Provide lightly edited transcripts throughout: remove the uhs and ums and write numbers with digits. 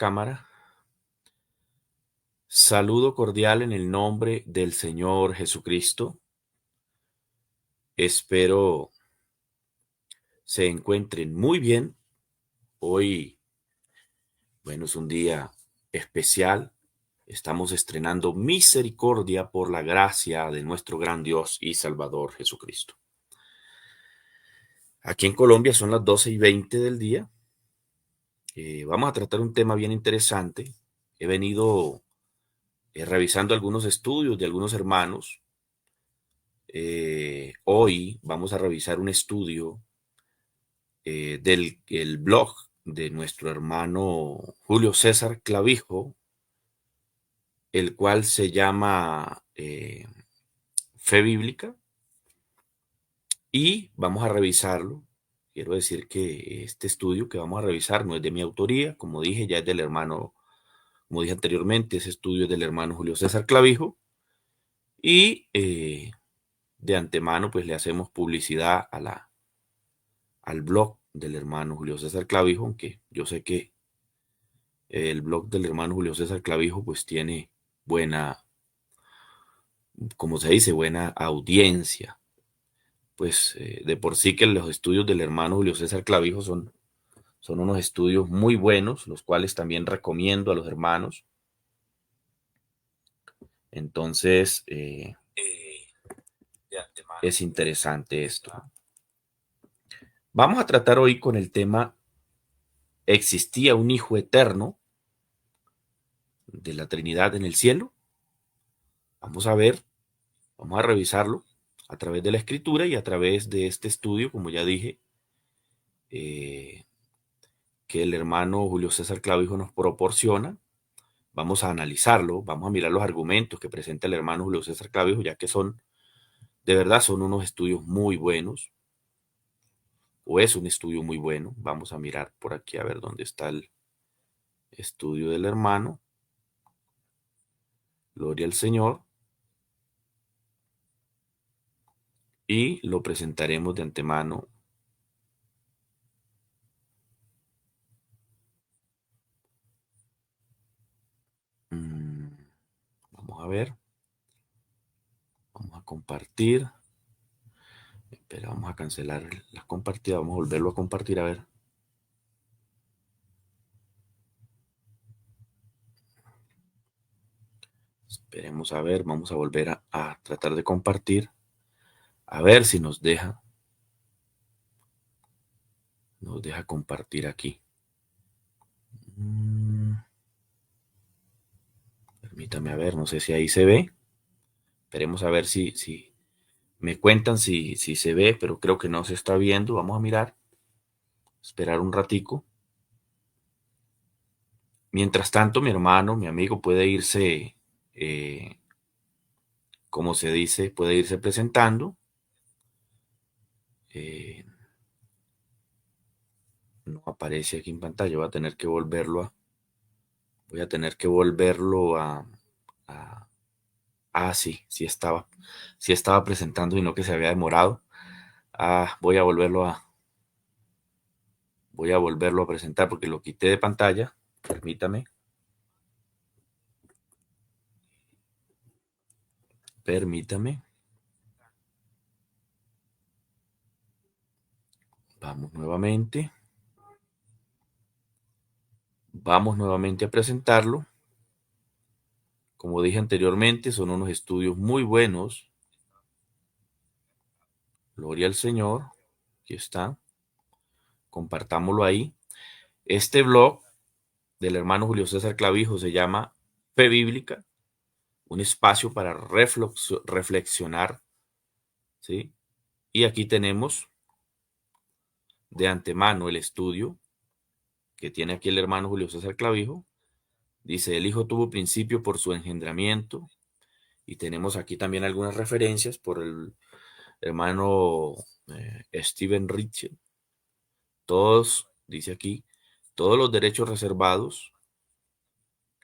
cámara. Saludo cordial en el nombre del Señor Jesucristo. Espero se encuentren muy bien. Hoy, bueno, es un día especial. Estamos estrenando misericordia por la gracia de nuestro gran Dios y Salvador Jesucristo. Aquí en Colombia son las 12:20 del día. Vamos a tratar un tema bien interesante. He venido revisando algunos estudios de algunos hermanos. Hoy vamos a revisar un estudio del el blog de nuestro hermano Julio César Clavijo, el cual se llama Fe Bíblica, y vamos a revisarlo. Quiero decir que este estudio que vamos a revisar no es de mi autoría, como dije, ya es del hermano, como dije anteriormente, ese estudio es del hermano Julio César Clavijo, y de antemano pues le hacemos publicidad al blog del hermano Julio César Clavijo, aunque yo sé que el blog del hermano Julio César Clavijo pues tiene buena, como se dice, buena audiencia. Pues de por sí que los estudios del hermano Julio César Clavijo son unos estudios muy buenos, los cuales también recomiendo a los hermanos. Entonces, es interesante esto. Vamos a tratar hoy con el tema ¿existía un Hijo eterno de la Trinidad en el cielo? Vamos a ver, vamos a revisarlo a través de la Escritura y a través de este estudio, como ya dije, que el hermano Julio César Clavijo nos proporciona. Vamos a analizarlo, vamos a mirar los argumentos que presenta el hermano Julio César Clavijo, ya que de verdad son unos estudios muy buenos, o es un estudio muy bueno. Vamos a mirar por aquí a ver dónde está el estudio del hermano. Gloria al Señor. Y lo presentaremos de antemano. Vamos a ver. Vamos a compartir. Espera, vamos a cancelar la compartida. Vamos a volverlo a compartir, a ver. Esperemos a ver. Vamos a volver a tratar de compartir. A ver si nos deja compartir aquí. Permítame a ver, no sé si ahí se ve. Esperemos a ver si me cuentan si se ve, pero creo que no se está viendo. Vamos a mirar. Esperar un ratico. Mientras tanto, mi hermano, mi amigo puede irse, como se dice, puede irse presentando. No aparece aquí en pantalla. Voy a tener que volverlo a sí estaba presentando y no que se había demorado. Voy a volverlo a presentar porque lo quité de pantalla. Permítame. Vamos nuevamente. Vamos nuevamente a presentarlo. Como dije anteriormente, son unos estudios muy buenos. Gloria al Señor. Aquí está. Compartámoslo ahí. Este blog del hermano Julio César Clavijo se llama Fe Bíblica, un espacio para reflexionar, ¿sí? Y aquí tenemos de antemano el estudio que tiene aquí el hermano Julio César Clavijo. Dice, el Hijo tuvo principio por su engendramiento, y tenemos aquí también algunas referencias por el hermano Steven Ritchie. Todos, dice aquí, todos los derechos reservados,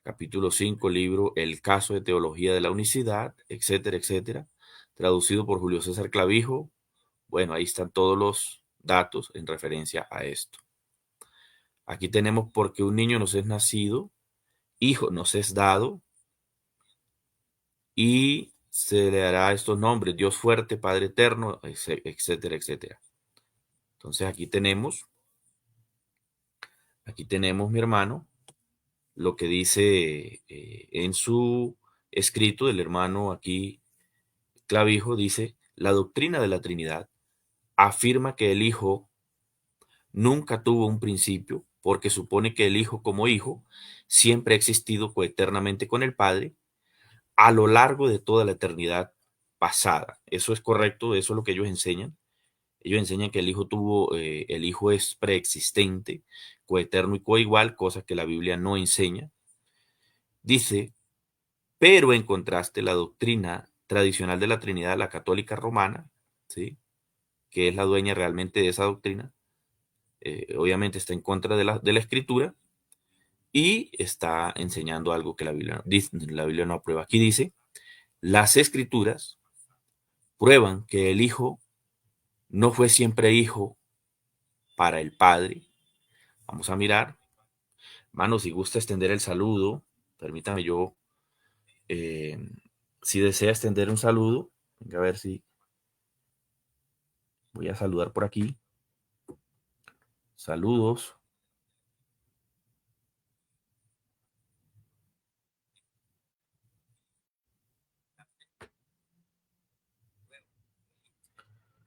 capítulo 5, libro El caso de teología de la unicidad, etcétera, etcétera, traducido por Julio César Clavijo. Bueno, ahí están todos los datos en referencia a esto. Aquí tenemos porque un niño nos es nacido, hijo nos es dado, y se le dará estos nombres: Dios fuerte, Padre eterno, etcétera, etcétera. Entonces aquí tenemos, mi hermano, lo que dice en su escrito del hermano aquí Clavijo. Dice: la doctrina de la Trinidad afirma que el Hijo nunca tuvo un principio, porque supone que el Hijo como Hijo siempre ha existido coeternamente con el Padre a lo largo de toda la eternidad pasada. Eso es correcto, eso es lo que ellos enseñan. Ellos enseñan que el Hijo es preexistente, coeterno y coigual, cosas que la Biblia no enseña. Dice: pero en contraste, la doctrina tradicional de la Trinidad, la católica romana, ¿sí?, que es la dueña realmente de esa doctrina, obviamente está en contra de la Escritura y está enseñando algo que la Biblia no aprueba. Aquí dice: las Escrituras prueban que el Hijo no fue siempre Hijo para el Padre. Vamos a mirar. Hermano, si gusta extender el saludo, permítame yo, eh, si desea extender un saludo, venga a ver si voy a saludar por aquí. Saludos.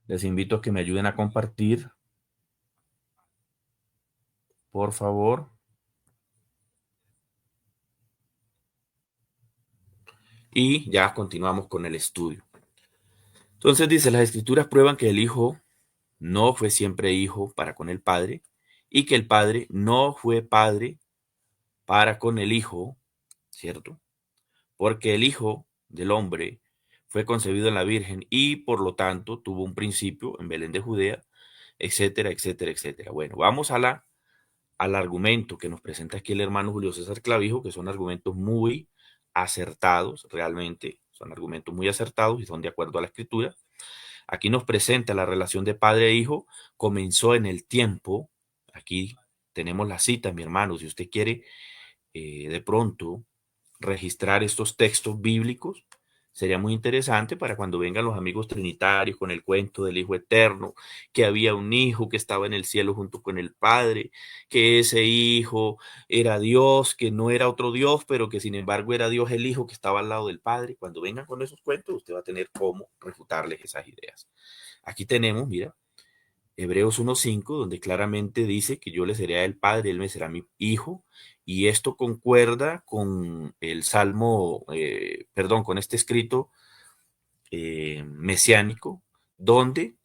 Les invito a que me ayuden a compartir, por favor. Y ya continuamos con el estudio. Entonces dice: las Escrituras prueban que el Hijo no fue siempre Hijo para con el Padre, y que el Padre no fue Padre para con el Hijo, ¿cierto? Porque el Hijo del Hombre fue concebido en la Virgen y por lo tanto tuvo un principio en Belén de Judea, etcétera, etcétera, etcétera. Bueno, vamos al argumento que nos presenta aquí el hermano Julio César Clavijo, que son argumentos muy acertados, realmente son argumentos muy acertados y son de acuerdo a la Escritura. Aquí nos presenta la relación de padre e hijo, comenzó en el tiempo. Aquí tenemos la cita, mi hermano, si usted quiere de pronto registrar estos textos bíblicos, sería muy interesante para cuando vengan los amigos trinitarios con el cuento del Hijo Eterno, que había un hijo que estaba en el cielo junto con el Padre, que ese hijo era Dios, que no era otro Dios, pero que sin embargo era Dios el Hijo que estaba al lado del Padre. Cuando vengan con esos cuentos, usted va a tener cómo refutarles esas ideas. Aquí tenemos, mira, Hebreos 1:5, donde claramente dice que yo le seré a él padre, él me será mi hijo, y esto concuerda con el Salmo, perdón, con este escrito mesiánico, donde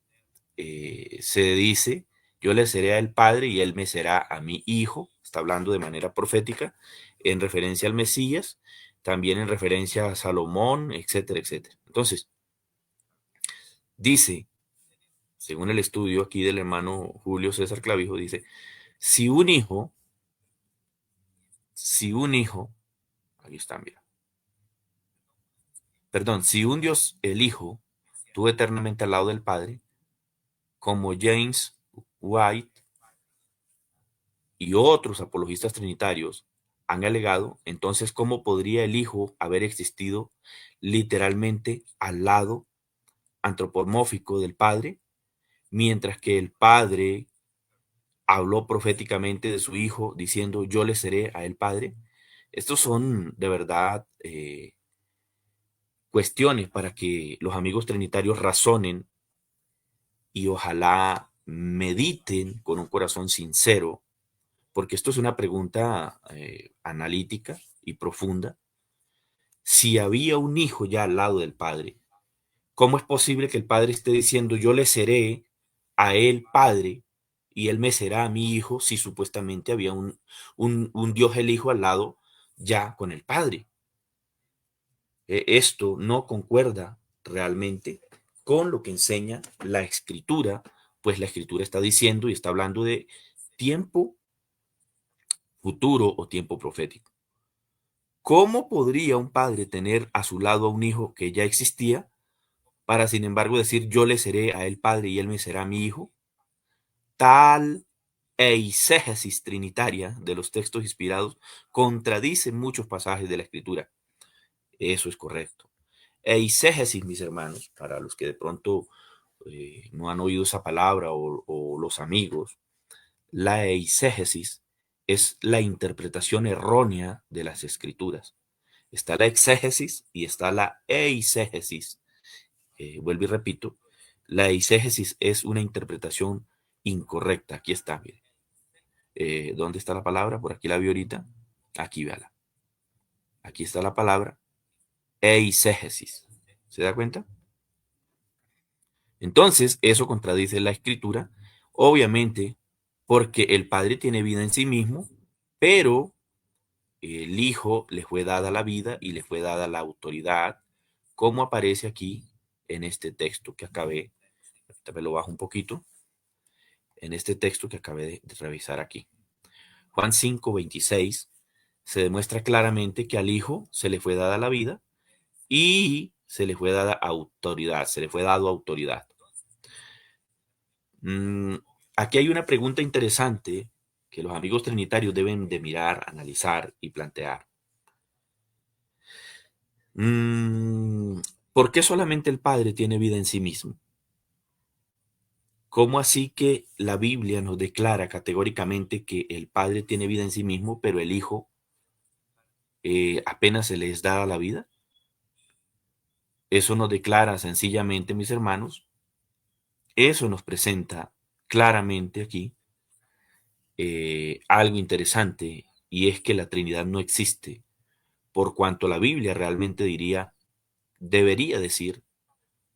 se dice: yo le seré a él padre y él me será a mi hijo. Está hablando de manera profética en referencia al Mesías, también en referencia a Salomón, etcétera, etcétera. Entonces, dice, según el estudio aquí del hermano Julio César Clavijo, dice: si un hijo, si un hijo, aquí está, mira, perdón, si un Dios, el Hijo, estuvo eternamente al lado del Padre, como James White y otros apologistas trinitarios han alegado, entonces, ¿cómo podría el Hijo haber existido literalmente al lado antropomórfico del Padre, mientras que el Padre habló proféticamente de su Hijo diciendo: yo le seré a él Padre? Estos son de verdad cuestiones para que los amigos trinitarios razonen y ojalá mediten con un corazón sincero, porque esto es una pregunta analítica y profunda. Si había un hijo ya al lado del Padre, ¿cómo es posible que el Padre esté diciendo: yo le seré a él Padre y él me será a mi hijo, si supuestamente había un Dios el Hijo al lado ya con el Padre? Esto no concuerda realmente con lo que enseña la Escritura, pues la Escritura está diciendo y está hablando de tiempo futuro o tiempo profético. ¿Cómo podría un padre tener a su lado a un hijo que ya existía para, sin embargo, decir: yo le seré a él padre y él me será mi hijo? Tal eisegesis trinitaria de los textos inspirados contradice muchos pasajes de la Escritura. Eso es correcto. Eisegesis, mis hermanos, para los que de pronto no han oído esa palabra o los amigos, la eisegesis es la interpretación errónea de las Escrituras. Está la exégesis y está la eisegesis. Vuelvo y repito, la eisegesis es una interpretación incorrecta. Aquí está, mire. ¿Dónde está la palabra? Por aquí la vi ahorita. Aquí, véala. Aquí está la palabra eisegesis. ¿Se da cuenta? Entonces, eso contradice la Escritura, obviamente, porque el Padre tiene vida en sí mismo, pero el Hijo le fue dada la vida y le fue dada la autoridad, como aparece aquí en este texto que acabé, ahorita me lo bajo un poquito, en este texto que acabé de revisar aquí. Juan 5:26 se demuestra claramente que al Hijo se le fue dada la vida y se le fue dada autoridad, se le fue dado autoridad. Aquí hay una pregunta interesante que los amigos trinitarios deben de mirar, analizar y plantear. ¿Por qué solamente el Padre tiene vida en sí mismo? ¿Cómo así que la Biblia nos declara categóricamente que el Padre tiene vida en sí mismo, pero el Hijo apenas se les da la vida? Eso nos declara sencillamente, mis hermanos, eso nos presenta claramente aquí algo interesante, y es que la Trinidad no existe, por cuanto la Biblia realmente debería decir,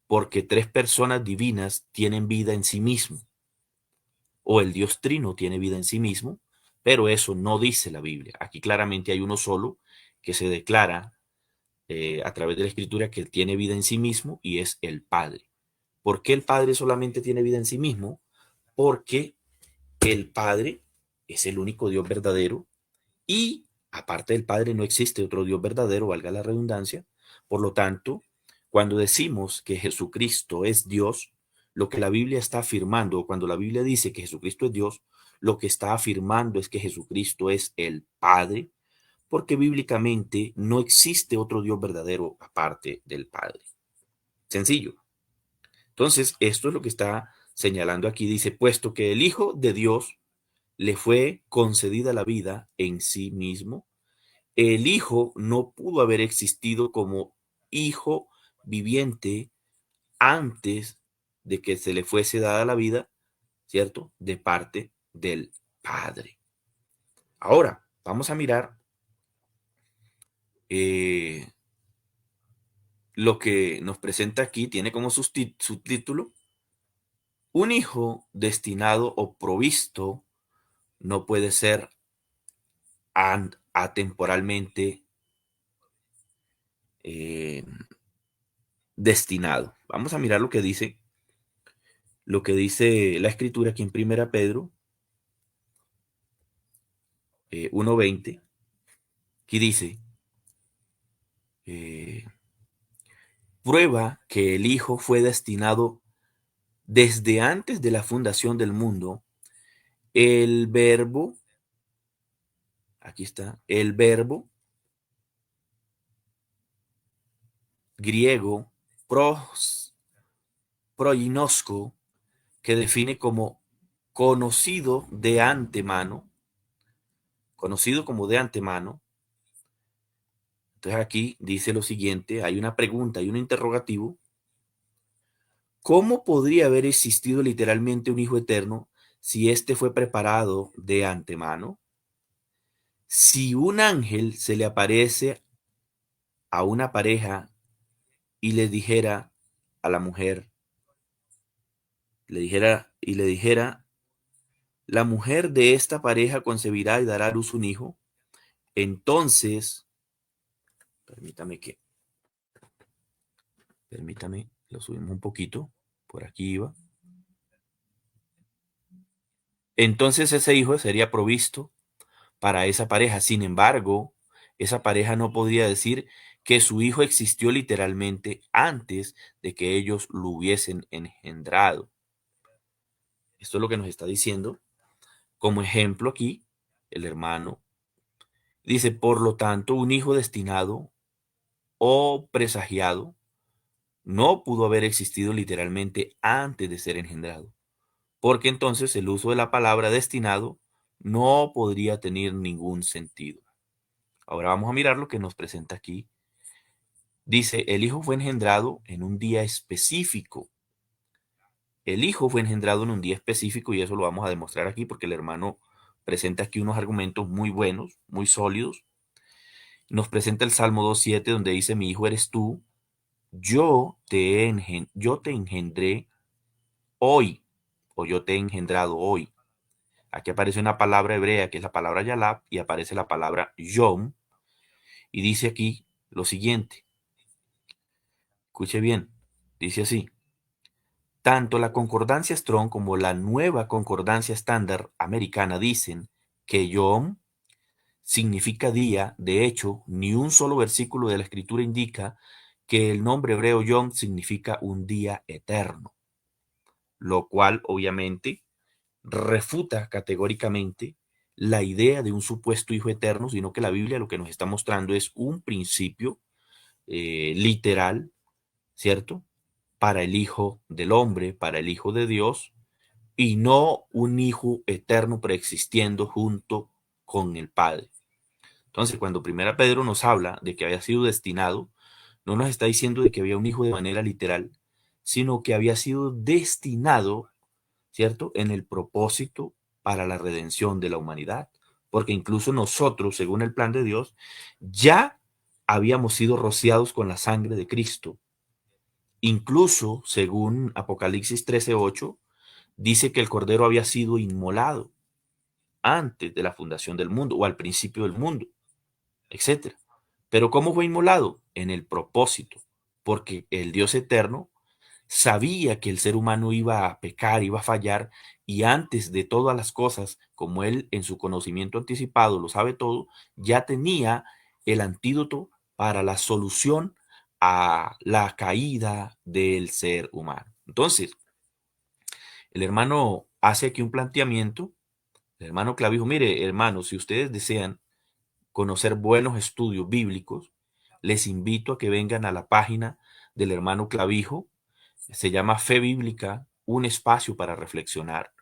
porque tres personas divinas tienen vida en sí mismo, o el Dios Trino tiene vida en sí mismo, pero eso no dice la Biblia. Aquí claramente hay uno solo que se declara a través de la Escritura que tiene vida en sí mismo y es el Padre. ¿Por qué el Padre solamente tiene vida en sí mismo? Porque el Padre es el único Dios verdadero y aparte del Padre no existe otro Dios verdadero, valga la redundancia. Por lo tanto, cuando decimos que Jesucristo es Dios, lo que la Biblia está afirmando, cuando la Biblia dice que Jesucristo es Dios, lo que está afirmando es que Jesucristo es el Padre, porque bíblicamente no existe otro Dios verdadero aparte del Padre. Sencillo. Entonces, esto es lo que está señalando aquí. Dice, puesto que el Hijo de Dios le fue concedida la vida en sí mismo, el Hijo no pudo haber existido como Hijo viviente antes de que se le fuese dada la vida, ¿cierto? De parte del Padre. Ahora, vamos a mirar lo que nos presenta aquí, tiene como subtítulo, un hijo destinado o provisto no puede ser atemporalmente eh, destinado. Vamos a mirar lo que dice la escritura aquí en Primera Pedro 1:20. Aquí dice, eh, prueba que el Hijo fue destinado desde antes de la fundación del mundo, el verbo, aquí está, el verbo griego proinosco, que define como conocido de antemano, conocido como de antemano. Entonces aquí dice lo siguiente, hay una pregunta, hay un interrogativo. ¿Cómo podría haber existido literalmente un Hijo eterno si éste fue preparado de antemano? Si un ángel se le aparece a una pareja y le dijera a la mujer, le dijera, la mujer de esta pareja concebirá y dará a luz un hijo, entonces, permítame, lo subimos un poquito, por aquí iba. Entonces ese hijo sería provisto para esa pareja. Sin embargo, esa pareja no podría decir que su hijo existió literalmente antes de que ellos lo hubiesen engendrado. Esto es lo que nos está diciendo Como ejemplo aquí, el hermano dice, por lo tanto, un hijo destinado o presagiado no pudo haber existido literalmente antes de ser engendrado, porque entonces el uso de la palabra destinado no podría tener ningún sentido. Ahora vamos a mirar lo que nos presenta aquí. Dice, el hijo fue engendrado en un día específico. El hijo fue engendrado en un día específico y eso lo vamos a demostrar aquí porque el hermano presenta aquí unos argumentos muy buenos, muy sólidos. Nos presenta el Salmo 2.7 donde dice, mi hijo eres tú, yo te engendré hoy, o yo te he engendrado hoy. Aquí aparece una palabra hebrea que es la palabra Yalab y aparece la palabra Yom y dice aquí lo siguiente, escuche bien, dice así, tanto la concordancia Strong como la nueva concordancia estándar americana dicen que Yom significa día. De hecho, ni un solo versículo de la escritura indica que el nombre hebreo Yom significa un día eterno, lo cual obviamente refuta categóricamente la idea de un supuesto hijo eterno, sino que la Biblia lo que nos está mostrando es un principio literal, ¿cierto? Para el Hijo del Hombre, para el Hijo de Dios, y no un Hijo eterno preexistiendo junto con el Padre. Entonces, cuando Primera Pedro nos habla de que había sido destinado, no nos está diciendo de que había un hijo de manera literal, sino que había sido destinado, ¿cierto?, en el propósito para la redención de la humanidad. Porque incluso nosotros, según el plan de Dios, ya habíamos sido rociados con la sangre de Cristo. Incluso, según Apocalipsis 13:8, dice que el Cordero había sido inmolado antes de la fundación del mundo o al principio del mundo, etcétera. Pero ¿cómo fue inmolado? En el propósito, porque el Dios eterno sabía que el ser humano iba a pecar, iba a fallar, y antes de todas las cosas, como él en su conocimiento anticipado lo sabe todo, ya tenía el antídoto para la solución a la caída del ser humano. Entonces, el hermano hace aquí un planteamiento, el hermano Clavijo, mire, hermano, si ustedes desean conocer buenos estudios bíblicos, les invito a que vengan a la página del hermano Clavijo. Se llama Fe Bíblica, un espacio para reflexionar.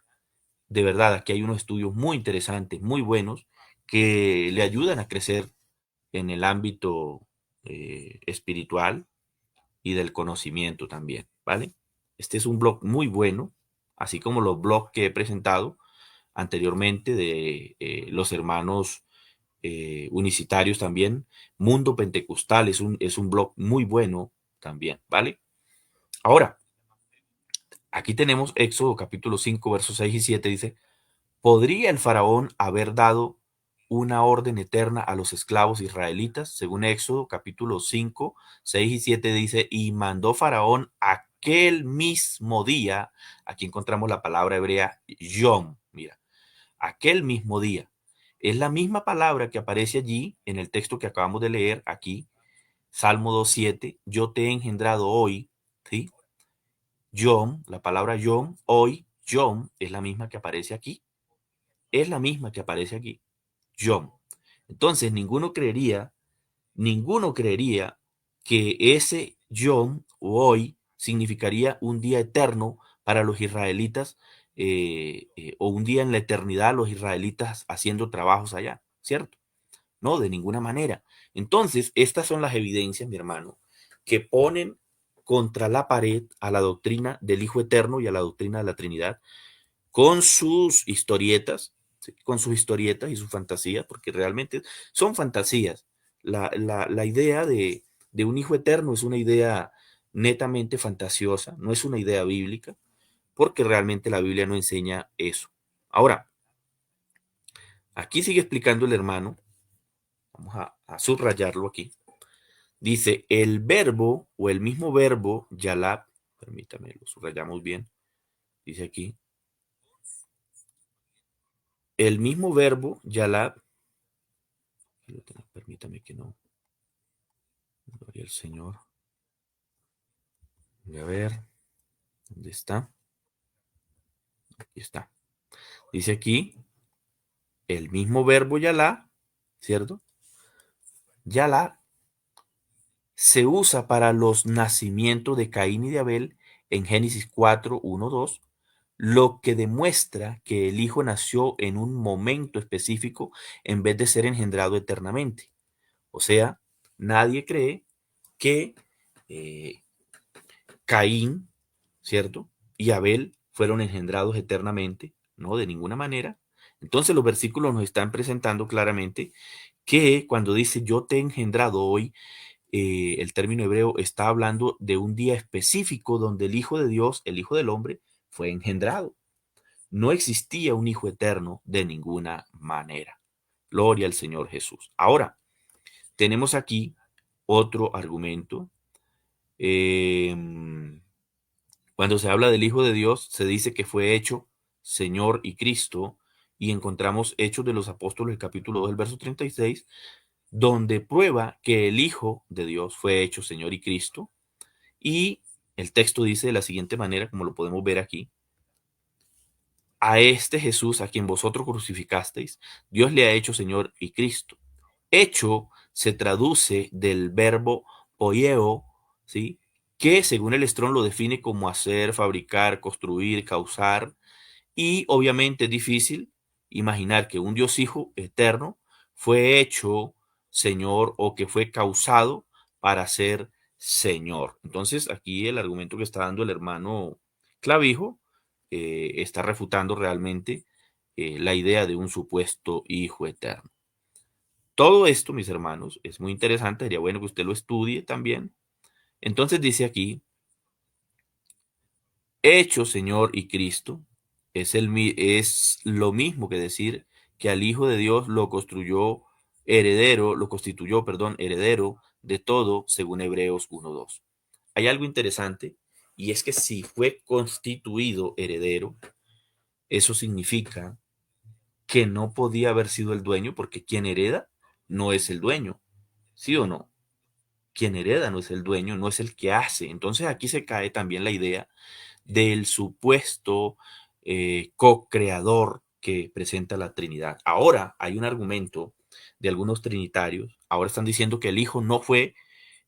De verdad, aquí hay unos estudios muy interesantes, muy buenos, que le ayudan a crecer en el ámbito espiritual y del conocimiento también, ¿vale? Este es un blog muy bueno, así como los blogs que he presentado anteriormente de los hermanos unicitarios también. Mundo Pentecostal es un blog muy bueno también, ¿vale? Ahora, aquí tenemos Éxodo capítulo 5, versos 6 y 7, dice, ¿podría el faraón haber dado una orden eterna a los esclavos israelitas? Según Éxodo capítulo 5, 6 y 7 dice, y mandó faraón aquel mismo día, aquí encontramos la palabra hebrea yom, mira, aquel mismo día. Es la misma palabra que aparece allí en el texto que acabamos de leer aquí, Salmo 2.7, yo te he engendrado hoy, ¿sí? Yom, la palabra Yom, hoy, Yom, es la misma que aparece aquí. Es la misma que aparece aquí. Yom. Entonces, ninguno creería que ese Yom o hoy significaría un día eterno para los israelitas o un día en la eternidad los israelitas haciendo trabajos allá, ¿cierto? No, de ninguna manera. Entonces, estas son las evidencias, mi hermano, que ponen contra la pared a la doctrina del Hijo Eterno y a la doctrina de la Trinidad con sus historietas, ¿sí? Con sus historietas y sus fantasías, porque realmente son fantasías. La idea de un Hijo Eterno es una idea netamente fantasiosa, no es una idea bíblica, porque realmente la Biblia no enseña eso. Ahora, aquí sigue explicando el hermano, vamos a subrayarlo aquí. Dice, el verbo o el mismo verbo, yalab, permítame, lo subrayamos bien, dice aquí, el mismo verbo, yalab, permítame que no, gloria al Señor, voy a ver, ¿dónde está? Aquí está. Dice aquí, el mismo verbo Yalá, ¿cierto? Yalá se usa para los nacimientos de Caín y de Abel en Génesis 4, 1, 2, lo que demuestra que el Hijo nació en un momento específico en vez de ser engendrado eternamente. O sea, nadie cree que eh, Caín, ¿cierto? Y Abel fueron engendrados eternamente, no, de ninguna manera. Entonces los versículos nos están presentando claramente que cuando dice yo te he engendrado hoy, el término hebreo está hablando de un día específico donde el Hijo de Dios, el Hijo del Hombre, fue engendrado. No existía un Hijo eterno de ninguna manera. Gloria al Señor Jesús. Ahora, tenemos aquí otro argumento. Eh, Cuando se habla del Hijo de Dios, se dice que fue hecho Señor y Cristo, y encontramos Hechos de los Apóstoles, el capítulo 2, el verso 36, donde prueba que el Hijo de Dios fue hecho Señor y Cristo, y el texto dice de la siguiente manera, como lo podemos ver aquí: a este Jesús a quien vosotros crucificasteis, Dios le ha hecho Señor y Cristo. Hecho se traduce del verbo poieo, ¿sí? Que según el Strong lo define como hacer, fabricar, construir, causar. Y obviamente es difícil imaginar que un Dios Hijo eterno fue hecho Señor o que fue causado para ser Señor. Entonces aquí el argumento que está dando el hermano Clavijo está refutando realmente la idea de un supuesto Hijo eterno. Todo esto, mis hermanos, es muy interesante, sería bueno que usted lo estudie también. Entonces dice aquí, hecho Señor y Cristo, es lo mismo que decir que al Hijo de Dios lo construyó heredero, lo constituyó, perdón, heredero de todo, según Hebreos 1:2. Hay algo interesante, y es que si fue constituido heredero, eso significa que no podía haber sido el dueño, porque quien hereda no es el dueño, ¿sí o no? Quien hereda no es el dueño, no es el que hace. Entonces aquí se cae también la idea del supuesto co-creador que presenta la Trinidad. Ahora hay un argumento de algunos trinitarios, ahora están diciendo que el Hijo no fue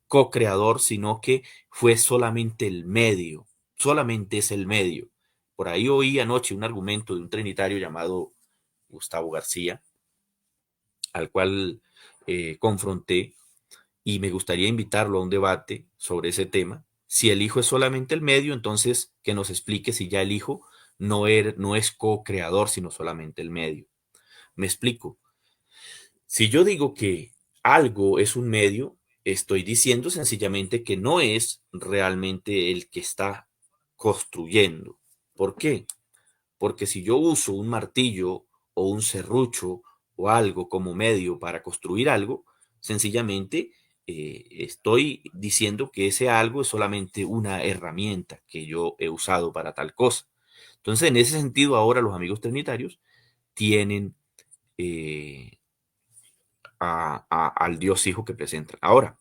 co-creador, sino que fue solamente el medio, solamente es el medio. Por ahí oí anoche un argumento de un trinitario llamado Gustavo García, al cual confronté, y me gustaría invitarlo a un debate sobre ese tema. Si el Hijo es solamente el medio, entonces que nos explique si ya el Hijo no es co-creador, sino solamente el medio. Me explico. Si yo digo que algo es un medio, estoy diciendo sencillamente que no es realmente el que está construyendo. ¿Por qué? Porque si yo uso un martillo o un serrucho o algo como medio para construir algo, sencillamente estoy diciendo que ese algo es solamente una herramienta que yo he usado para tal cosa. Entonces, en ese sentido, ahora los amigos trinitarios tienen eh, al Dios Hijo que presentan. Ahora,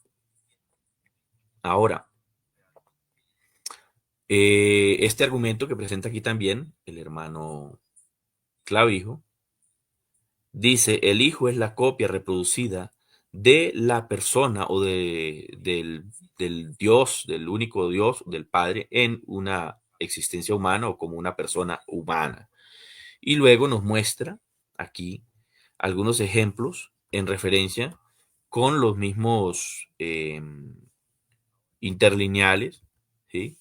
este argumento que presenta aquí también el hermano Clavijo, dice, el Hijo es la copia reproducida de la persona o del Dios, del único Dios, del Padre, en una existencia humana o como una persona humana. Y luego nos muestra aquí algunos ejemplos en referencia con los mismos interlineales, ¿sí?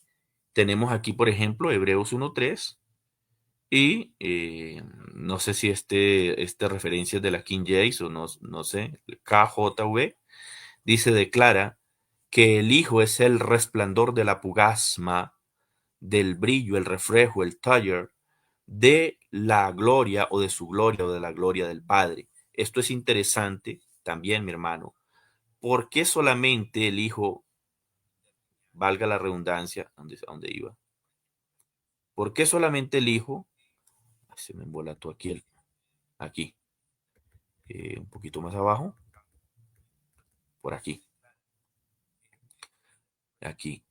Tenemos aquí, por ejemplo, Hebreos 1:3, y no sé si esta referencia es de la King James o no sé, KJV, dice, declara que el Hijo es el resplandor de la pugasma, del brillo, el reflejo, el taller de la gloria o de su gloria o de la gloria del Padre. Esto es interesante también, mi hermano. ¿Por qué solamente el Hijo, valga la redundancia, a dónde iba? ¿Por qué solamente el Hijo? Se me embolató aquí, aquí, un poquito más abajo, por aquí, aquí.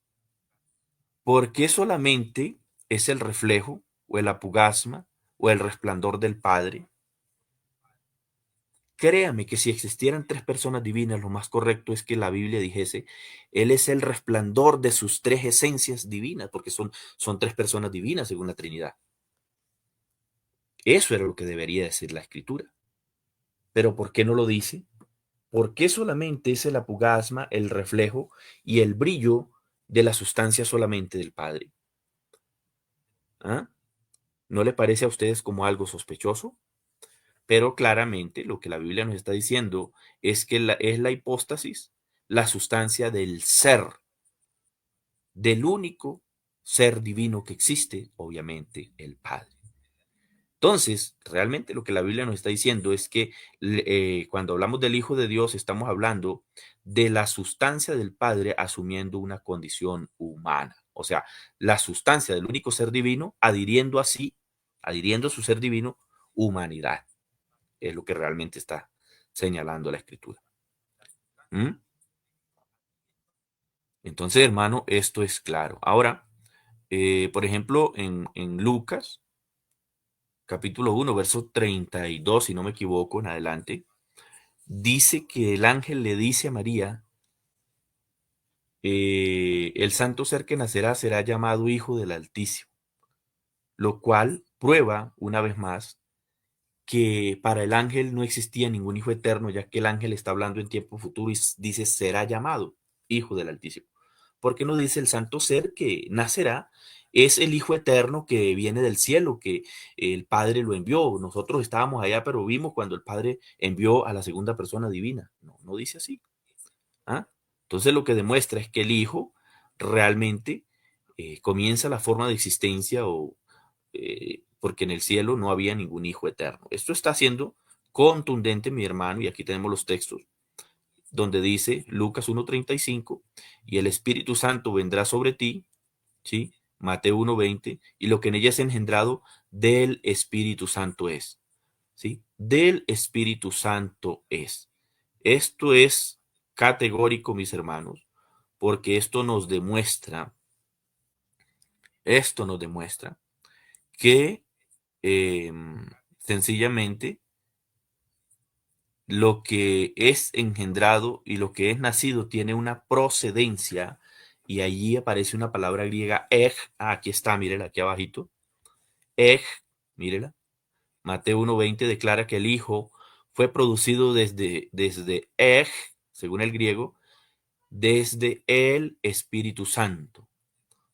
¿Por qué solamente es el reflejo o el apugasma o el resplandor del Padre? Créame que si existieran tres personas divinas, lo más correcto es que la Biblia dijese, Él es el resplandor de sus tres esencias divinas, porque son tres personas divinas según la Trinidad. Eso era lo que debería decir la Escritura. Pero ¿por qué no lo dice? ¿Por qué solamente es el apugasma, el reflejo y el brillo de la sustancia solamente del Padre? ¿Ah? ¿No le parece a ustedes como algo sospechoso? Pero claramente lo que la Biblia nos está diciendo es que es la hipóstasis, la sustancia del ser, del único ser divino que existe, obviamente el Padre. Entonces, realmente lo que la Biblia nos está diciendo es que cuando hablamos del Hijo de Dios, estamos hablando de la sustancia del Padre asumiendo una condición humana. O sea, la sustancia del único ser divino, adhiriendo a su ser divino, humanidad. Es lo que realmente está señalando la Escritura. ¿Mm? Entonces, hermano, esto es claro. Ahora, por ejemplo, en Lucas, capítulo 1, verso 32, si no me equivoco, en adelante, dice que el ángel le dice a María, el santo ser que nacerá será llamado Hijo del Altísimo, lo cual prueba, una vez más, que para el ángel no existía ningún hijo eterno, ya que el ángel está hablando en tiempo futuro y dice será llamado Hijo del Altísimo. ¿Por qué no dice el santo ser que nacerá? Es el Hijo eterno que viene del cielo, que el Padre lo envió. Nosotros estábamos allá, pero vimos cuando el Padre envió a la segunda persona divina. No, no dice así. ¿Ah? Entonces lo que demuestra es que el Hijo realmente comienza la forma de existencia porque en el cielo no había ningún Hijo eterno. Esto está siendo contundente, mi hermano, y aquí tenemos los textos donde dice Lucas 1:35, y el Espíritu Santo vendrá sobre ti, ¿sí? Mateo 1:20, y lo que en ella es engendrado del Espíritu Santo es, ¿sí? Del Espíritu Santo es. Esto es categórico, mis hermanos, porque esto nos demuestra que eh, sencillamente lo que es engendrado y lo que es nacido tiene una procedencia, y allí aparece una palabra griega, aquí está, mírela, aquí abajito, ej, mírela. Mateo 1:20 declara que el Hijo fue producido desde ej, según el griego, desde el Espíritu Santo.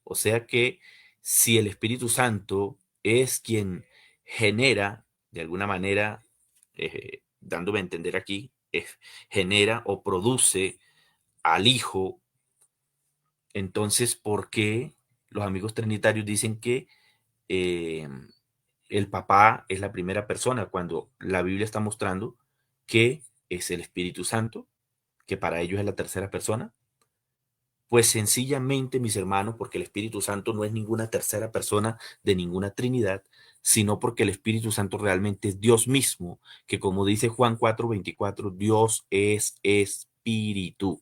O sea que si el Espíritu Santo es quien genera, de alguna manera, dándome a entender aquí, genera o produce al Hijo, entonces, ¿por qué los amigos trinitarios dicen que eh, el papá es la primera persona cuando la Biblia está mostrando que es el Espíritu Santo, que para ellos es la tercera persona? Pues sencillamente, mis hermanos, porque el Espíritu Santo no es ninguna tercera persona de ninguna Trinidad, sino porque el Espíritu Santo realmente es Dios mismo, que como dice Juan 4:24, Dios es espíritu.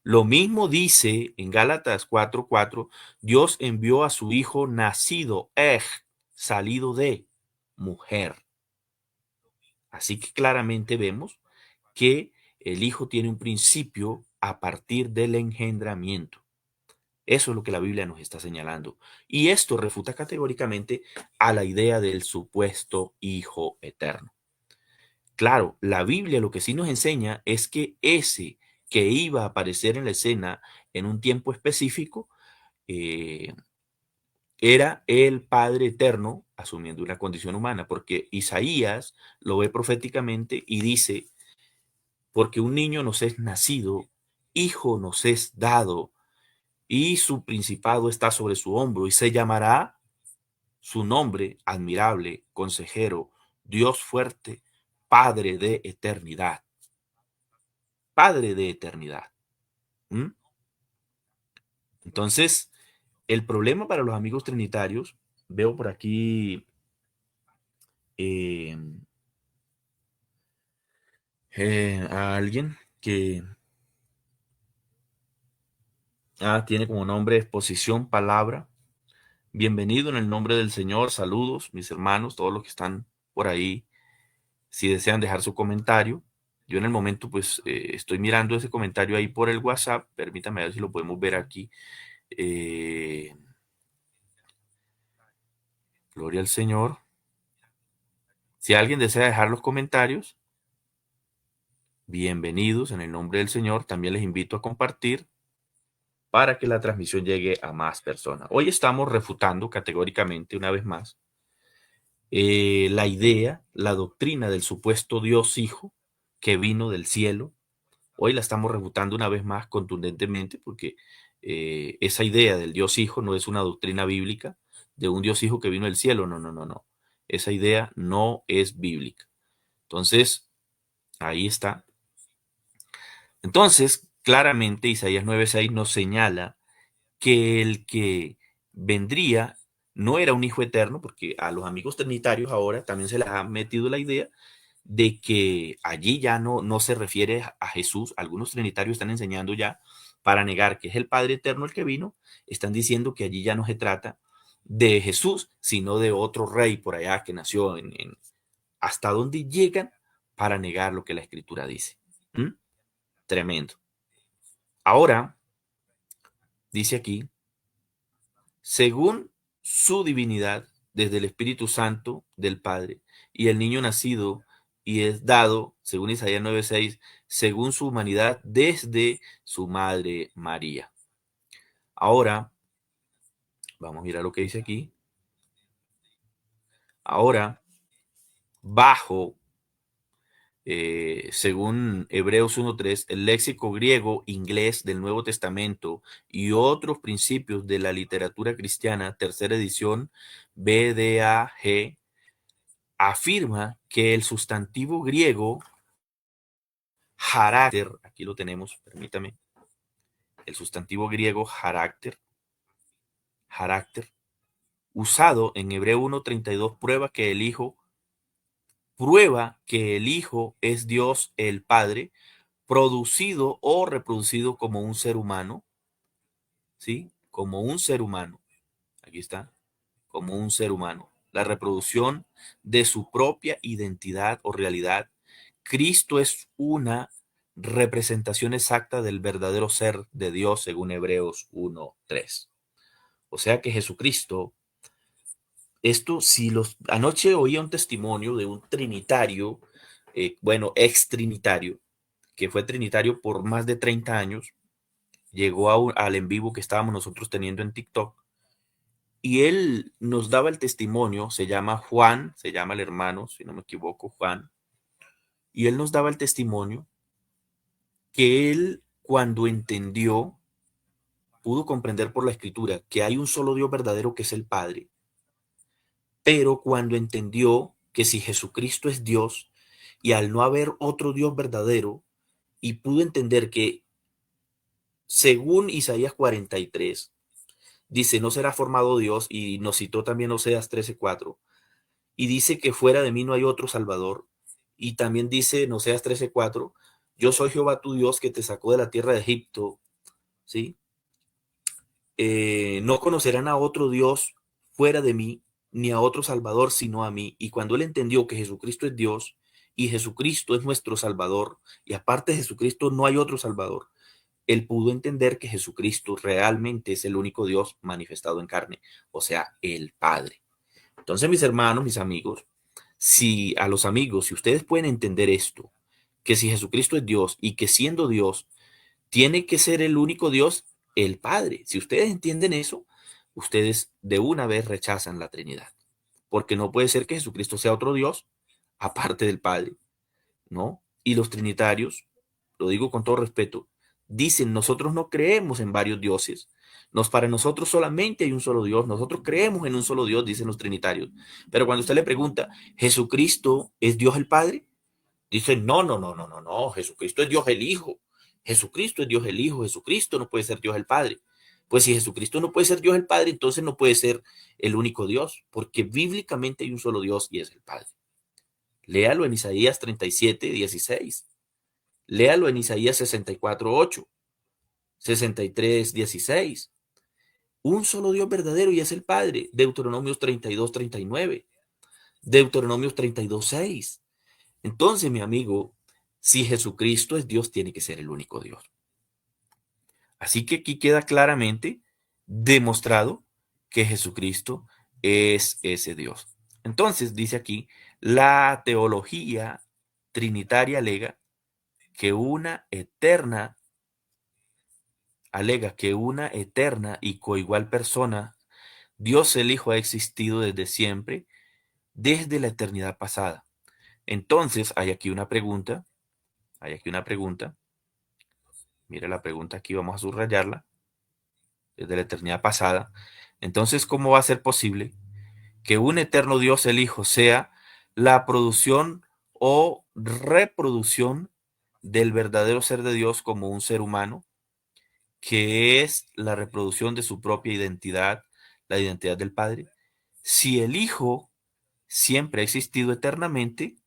Lo mismo dice en Gálatas 4:4, Dios envió a su Hijo nacido, salido de mujer. Así que claramente vemos que el Hijo tiene un principio a partir del engendramiento. Eso es lo que la Biblia nos está señalando. Y esto refuta categóricamente a la idea del supuesto Hijo eterno. Claro, la Biblia lo que sí nos enseña es que ese que iba a aparecer en la escena en un tiempo específico eh, era el Padre eterno asumiendo una condición humana, porque Isaías lo ve proféticamente y dice, porque un niño nos es nacido, hijo nos es dado, y su principado está sobre su hombro, y se llamará su nombre admirable, consejero, Dios fuerte, Padre de eternidad. Padre de eternidad. ¿Mm? Entonces, el problema para los amigos trinitarios, veo por aquí eh, a alguien que tiene como nombre exposición palabra. Bienvenido en el nombre del Señor. Saludos, mis hermanos, todos los que están por ahí si desean dejar su comentario. Yo en el momento pues estoy mirando ese comentario ahí por el WhatsApp. Permítame ver si lo podemos ver aquí. Gloria al Señor. Si alguien desea dejar los comentarios, bienvenidos en el nombre del Señor. También les invito a compartir para que la transmisión llegue a más personas. Hoy estamos refutando categóricamente, una vez más, la idea, la doctrina del supuesto Dios Hijo que vino del cielo. Hoy la estamos refutando una vez más contundentemente porque esa idea del Dios Hijo no es una doctrina bíblica de un Dios Hijo que vino del cielo. No, no, no, no. Esa idea no es bíblica. Entonces, ahí está. Entonces, claramente Isaías 9:6 nos señala que el que vendría no era un hijo eterno, porque a los amigos trinitarios ahora también se les ha metido la idea de que allí ya no se refiere a Jesús. Algunos trinitarios están enseñando ya, para negar que es el Padre eterno el que vino, están diciendo que allí ya no se trata de Jesús, sino de otro rey por allá que nació hasta donde llegan para negar lo que la Escritura dice. ¿Mm? Tremendo. Ahora, dice aquí, según su divinidad, desde el Espíritu Santo del Padre, y el niño nacido y es dado, según Isaías 9:6, según su humanidad, desde su madre María. Ahora, vamos a mirar lo que dice aquí. Ahora, bajo, según Hebreos 1:3, el léxico griego inglés del Nuevo Testamento y otros principios de la literatura cristiana, tercera edición, BDAG, afirma que el sustantivo griego carácter, aquí lo tenemos, permítame, el sustantivo griego carácter, usado en Hebreo 1:32, prueba que el Hijo es Dios el Padre, producido o reproducido como un ser humano, ¿sí? Como un ser humano, aquí está, como un ser humano. La reproducción de su propia identidad o realidad. Cristo es una representación exacta del verdadero ser de Dios según Hebreos 1:3. O sea que Jesucristo, esto si los anoche oía un testimonio de un trinitario, bueno, ex trinitario, que fue trinitario por más de 30 años, llegó al en vivo que estábamos nosotros teniendo en TikTok y él nos daba el testimonio, se llama Juan, se llama el hermano, si no me equivoco, Juan, y él nos daba el testimonio que él cuando entendió, pudo comprender por la escritura que hay un solo Dios verdadero que es el Padre, pero cuando entendió que si Jesucristo es Dios y al no haber otro Dios verdadero, y pudo entender que según Isaías 43, dice, no será formado Dios, y nos citó también Oseas 13:4, y dice que fuera de mí no hay otro Salvador, y también dice en Oseas 13:4, yo soy Jehová tu Dios que te sacó de la tierra de Egipto, ¿sí? No conocerán a otro Dios fuera de mí, ni a otro Salvador sino a mí. Y cuando él entendió que Jesucristo es Dios y Jesucristo es nuestro Salvador, y aparte de Jesucristo no hay otro Salvador, él pudo entender que Jesucristo realmente es el único Dios manifestado en carne, o sea, el Padre. Entonces, mis hermanos, mis amigos, si a los amigos, si ustedes pueden entender esto, que si Jesucristo es Dios y que siendo Dios, tiene que ser el único Dios, el Padre. Si ustedes entienden eso, ustedes de una vez rechazan la Trinidad, porque no puede ser que Jesucristo sea otro Dios aparte del Padre, ¿no? Y los trinitarios, lo digo con todo respeto, dicen, nosotros no creemos en varios dioses, para nosotros solamente hay un solo Dios, nosotros creemos en un solo Dios, dicen los trinitarios. Pero cuando usted le pregunta, ¿Jesucristo es Dios el Padre? Dicen, no, no, no, no, no, no, Jesucristo es Dios el Hijo. Jesucristo es Dios el Hijo, Jesucristo no puede ser Dios el Padre. Pues si Jesucristo no puede ser Dios el Padre, entonces no puede ser el único Dios, porque bíblicamente hay un solo Dios y es el Padre. Léalo en Isaías 37:16. Léalo en Isaías 64:8, 63:16. Un solo Dios verdadero y es el Padre. Deuteronomios 32:39. Deuteronomios 32:6. Entonces, mi amigo, si Jesucristo es Dios, tiene que ser el único Dios. Así que aquí queda claramente demostrado que Jesucristo es ese Dios. Entonces, dice aquí, la teología trinitaria alega que una eterna y coigual persona, Dios el Hijo, ha existido desde siempre, desde la eternidad pasada. Entonces, hay aquí una pregunta, mira la pregunta aquí, vamos a subrayarla, desde la eternidad pasada. Entonces, ¿cómo va a ser posible que un eterno Dios el Hijo sea la producción o reproducción del verdadero ser de Dios como un ser humano, que es la reproducción de su propia identidad, la identidad del Padre? Si el Hijo siempre ha existido eternamente,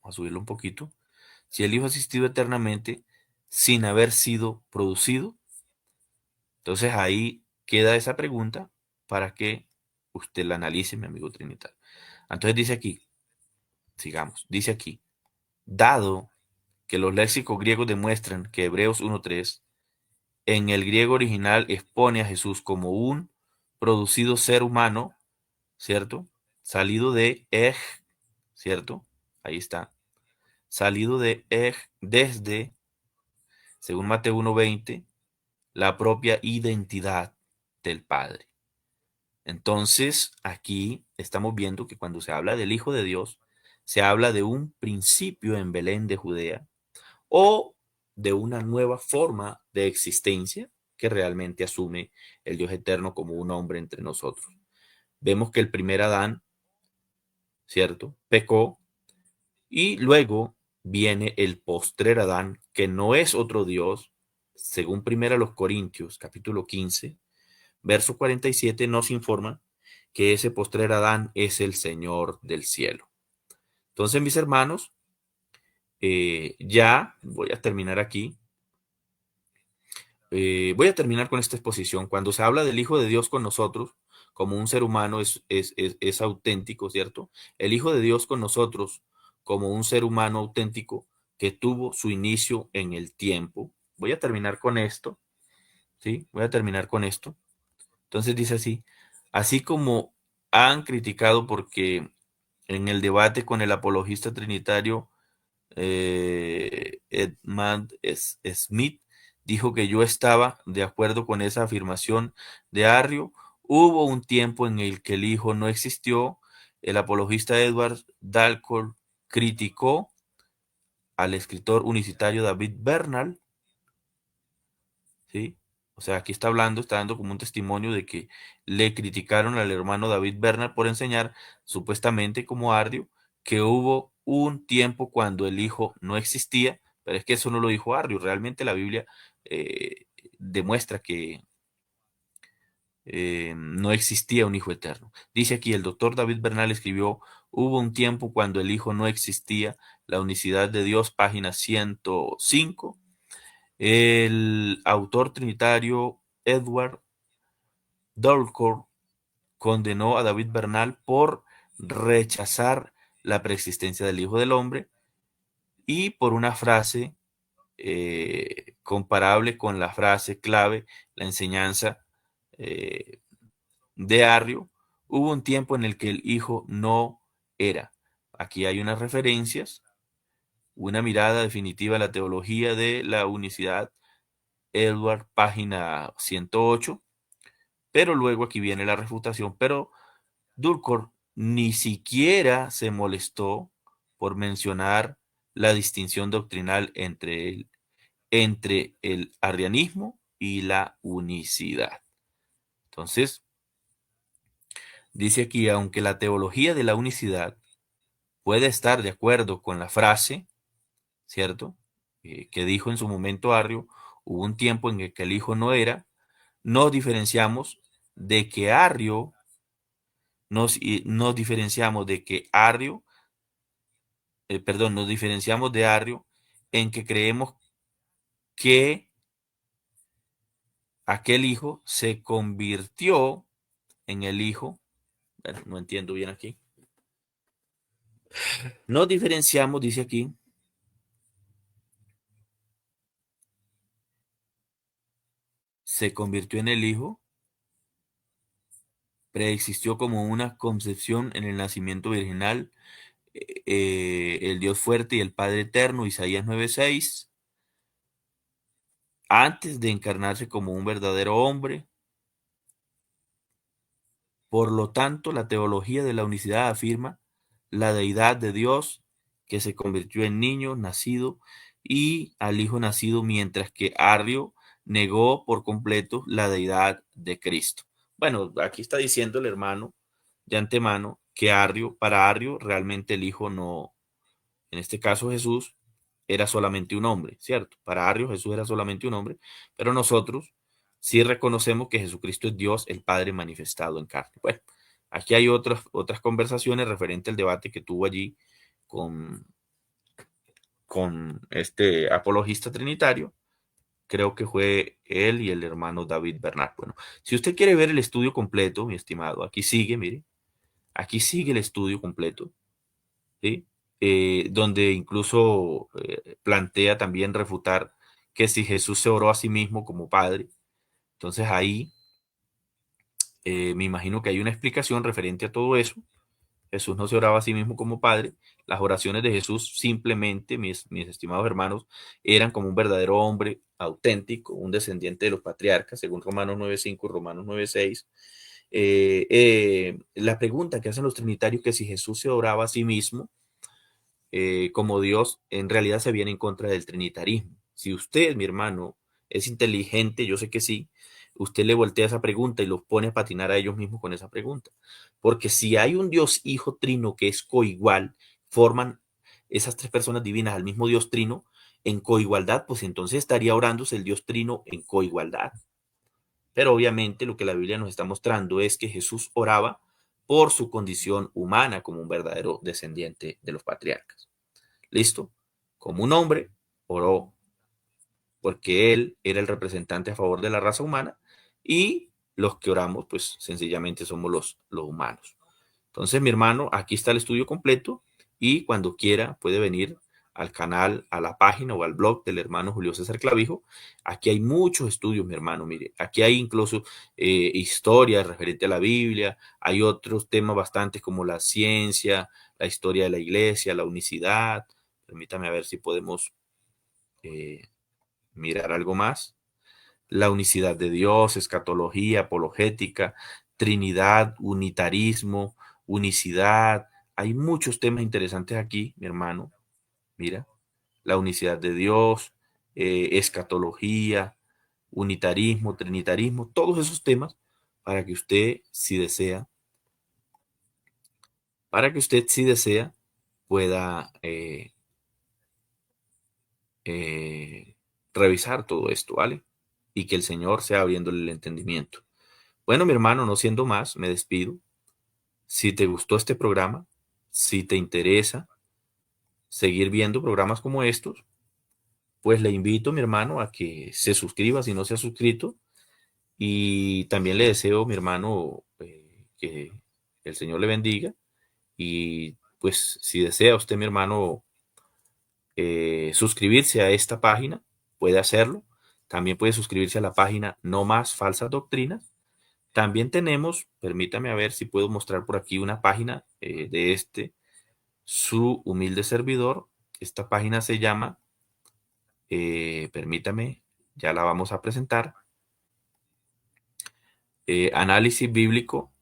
vamos a subirlo un poquito, si el Hijo ha existido eternamente sin haber sido producido, entonces ahí queda esa pregunta para que usted la analice, mi amigo trinitario. Entonces dice aquí, sigamos, dice aquí, dado que los léxicos griegos demuestran que Hebreos 1.3 en el griego original expone a Jesús como un producido ser humano, ¿cierto? Salido de Ej, ¿cierto? Ahí está. Salido de Ej desde, según Mateo 1.20, la propia identidad del Padre. Entonces, aquí estamos viendo que cuando se habla del Hijo de Dios, se habla de un principio en Belén de Judea o de una nueva forma de existencia que realmente asume el Dios eterno como un hombre entre nosotros. Vemos que el primer Adán, ¿cierto? Pecó y luego viene el postrer Adán, que no es otro Dios, según primera los Corintios, capítulo 15, verso 47, nos informa que ese postrer Adán es el Señor del cielo. Entonces, mis hermanos, ya voy a terminar aquí. Voy a terminar con esta exposición. Cuando se habla del Hijo de Dios con nosotros, como un ser humano, es auténtico, ¿cierto? El Hijo de Dios con nosotros, como un ser humano auténtico que tuvo su inicio en el tiempo. Voy a terminar con esto, ¿sí? Voy a terminar con esto. Entonces dice así como han criticado porque en el debate con el apologista trinitario Edmund Smith dijo que yo estaba de acuerdo con esa afirmación de Arrio. Hubo un tiempo en el que el Hijo no existió. El apologista Edward Dalcol criticó al escritor unicitario David Bernal, ¿sí? O sea, aquí está hablando, está dando como un testimonio de que le criticaron al hermano David Bernal por enseñar, supuestamente como Arrio, que hubo un tiempo cuando el Hijo no existía, pero es que eso no lo dijo Arrio. Realmente la Biblia demuestra que no existía un Hijo eterno. Dice aquí, el doctor David Bernal escribió, hubo un tiempo cuando el Hijo no existía, la unicidad de Dios, página 105. El autor trinitario Edward Dalcourt condenó a David Bernal por rechazar la preexistencia del Hijo del Hombre y por una frase comparable con la frase clave, la enseñanza eh, de Arrio. Hubo un tiempo en el que el Hijo no era. Aquí hay unas referencias, una mirada definitiva a la teología de la unicidad, Edward, página 108. Pero luego aquí viene la refutación. Pero Dulcor ni siquiera se molestó por mencionar la distinción doctrinal entre el arrianismo y la unicidad. Entonces, dice aquí, aunque la teología de la unicidad puede estar de acuerdo con la frase, ¿cierto? Que dijo en su momento Arrio, hubo un tiempo en el que el Hijo no era, nos diferenciamos de que Arrio nos diferenciamos de que Arrio, perdón, nos diferenciamos de Arrio en que creemos que aquel hijo se convirtió en el hijo, bueno, no entiendo bien aquí, Nos diferenciamos, dice aquí, se convirtió en el Hijo, preexistió como una concepción en el nacimiento virginal, el Dios fuerte y el Padre eterno, Isaías 9:6, antes de encarnarse como un verdadero hombre. Por lo tanto, la teología de la unicidad afirma la deidad de Dios que se convirtió en niño nacido y al hijo nacido, mientras que Arrio negó por completo la deidad de Cristo. Bueno, aquí está diciendo el hermano de antemano que para Arrio realmente el hijo no, en este caso Jesús, era solamente un hombre, ¿cierto? Para Arrio Jesús era solamente un hombre, pero nosotros sí reconocemos que Jesucristo es Dios, el Padre manifestado en carne. Bueno, aquí hay otras conversaciones referente al debate que tuvo allí con, con este apologista trinitario. Creo que fue él y el hermano David Bernard. Bueno, si usted quiere ver el estudio completo, mi estimado, aquí sigue, mire, aquí sigue el estudio completo, ¿sí? Donde incluso plantea también refutar que si Jesús se oró a sí mismo como Padre, entonces ahí me imagino que hay una explicación referente a todo eso. Jesús no se oraba a sí mismo como Padre. Las oraciones de Jesús simplemente, mis estimados hermanos, eran como un verdadero hombre auténtico, un descendiente de los patriarcas, según Romanos 9:5 y Romanos 9:6. La pregunta que hacen los trinitarios que si Jesús se oraba a sí mismo, como Dios, en realidad se viene en contra del trinitarismo. Si usted, mi hermano, es inteligente, yo sé que sí, usted le voltea esa pregunta y los pone a patinar a ellos mismos con esa pregunta. Porque si hay un Dios Hijo Trino que es coigual, forman esas tres personas divinas al mismo Dios Trino en coigualdad, pues entonces estaría orándose el Dios Trino en coigualdad. Pero obviamente lo que la Biblia nos está mostrando es que Jesús oraba por su condición humana como un verdadero descendiente de los patriarcas. ¿Listo? Como un hombre, oró porque él era el representante a favor de la raza humana y los que oramos, pues sencillamente somos los humanos. Entonces, mi hermano, aquí está el estudio completo y cuando quiera puede venir al canal, a la página o al blog del hermano Julio César Clavijo. Aquí hay muchos estudios, mi hermano. Mire, aquí hay incluso historias referente a la Biblia. Hay otros temas bastantes como la ciencia, la historia de la iglesia, la unicidad. Permítame a ver si podemos eh, mirar algo más. La unicidad de Dios, escatología, apologética, Trinidad, unitarismo, unicidad. Hay muchos temas interesantes aquí, mi hermano. Mira, la unicidad de Dios, escatología, unitarismo, trinitarismo, todos esos temas para que usted, si desea, para que usted, si desea, pueda eh, revisar todo esto, ¿vale? Y que el Señor sea abriéndole el entendimiento. Bueno, mi hermano, no siendo más, me despido. Si te gustó este programa, si te interesa seguir viendo programas como estos, pues le invito, mi hermano, a que se suscriba si no se ha suscrito. Y también le deseo, mi hermano, que el Señor le bendiga. Y pues si desea usted, mi hermano, suscribirse a esta página, puede hacerlo. También puede suscribirse a la página No Más Falsas Doctrinas. También tenemos, permítame a ver si puedo mostrar por aquí una página de su humilde servidor. Esta página se llama, permítame, ya la vamos a presentar, Análisis Bíblico.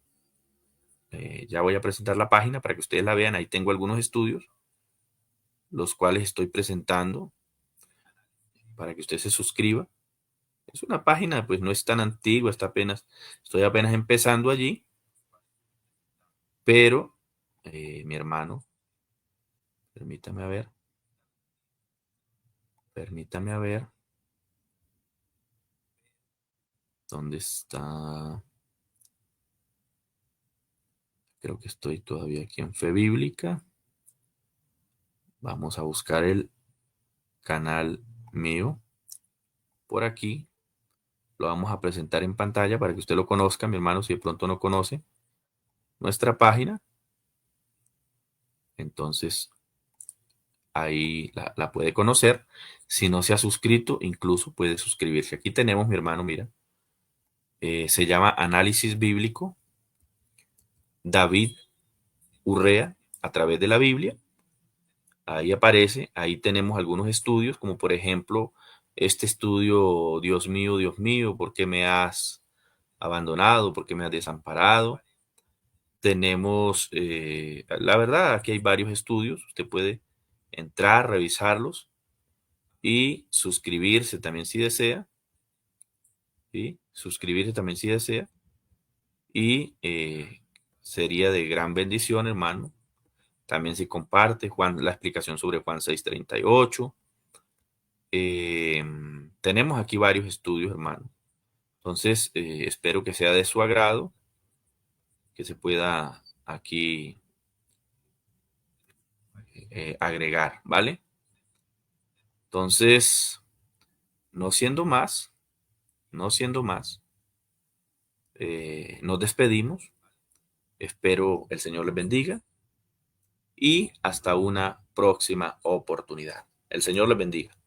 Ya voy a presentar la página para que ustedes la vean. Ahí tengo algunos estudios, los cuales estoy presentando para que usted se suscriba. Es una página, pues no es tan antigua, estoy apenas empezando allí, pero mi hermano, permítame a ver, permítame a ver, ¿dónde está? Creo que estoy todavía aquí en Fe Bíblica. Vamos a buscar el canal mío por aquí. Lo vamos a presentar en pantalla para que usted lo conozca, mi hermano, si de pronto no conoce nuestra página. Entonces, ahí la puede conocer. Si no se ha suscrito, incluso puede suscribirse. Aquí tenemos, mi hermano, mira, se llama Análisis Bíblico David Urrea a través de la Biblia. Ahí aparece, ahí tenemos algunos estudios, como por ejemplo este estudio, Dios mío, ¿por qué me has abandonado? ¿Por qué me has desamparado? Tenemos, la verdad, aquí hay varios estudios, usted puede entrar, revisarlos y suscribirse también si desea, ¿sí? Suscribirse también si desea y sería de gran bendición, hermano. También si comparte Juan, la explicación sobre Juan 6:38. Tenemos aquí varios estudios, hermano. Entonces, espero que sea de su agrado, que se pueda aquí agregar, ¿vale? Entonces, no siendo más, no siendo más, nos despedimos. Espero el Señor les bendiga y hasta una próxima oportunidad. El Señor les bendiga.